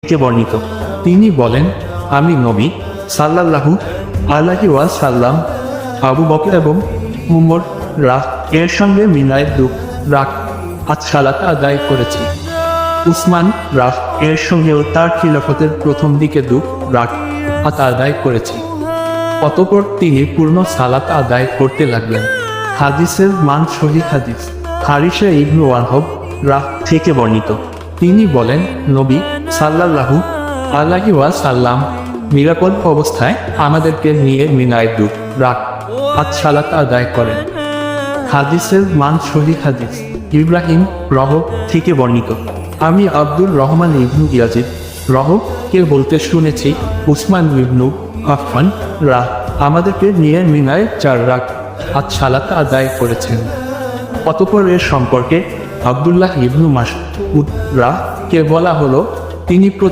কে বর্ণিত। তিনি বলেন, আমি নবী সাল্লাল্লাহু আলাইহি ওয়াসাল্লাম আবু বকর এবং উমর এর সঙ্গে মিলায় সালাত আদায় করেছি। উসমান এর সঙ্গেও তার খিলাফতের প্রথম দিকে আদায় করেছি। অতঃপর তিনি পূর্ণ সালাত আদায় করতে লাগলেন। হাদিসের মান সহিহ হাদিস। হারিসা ইবনু ওয়াহব থেকে বর্ণিত। তিনি বলেন, নবী সাল্লাল্লাহু আলাইহি ওয়াসাল্লাম নিরাপদ অবস্থায় আমাদেরকে নিয়ে মিনায় সালাত আদায় করেন। হাদিসের মান সহিহ হাদিস। ইব্রাহিম থেকে বর্ণিত। আমি আব্দুর রহমান ইবনু ইয়াজিদ কে বলতে শুনেছি, উসমান ইবনু আফফান আমাদেরকে নিয়ে মিনায় 4 সালাত আদায় করেছেন। অতঃপর এর সম্পর্কে আব্দুল্লাহ ইবনু মাসউদ কে বলা হলো, তিনি প্রথম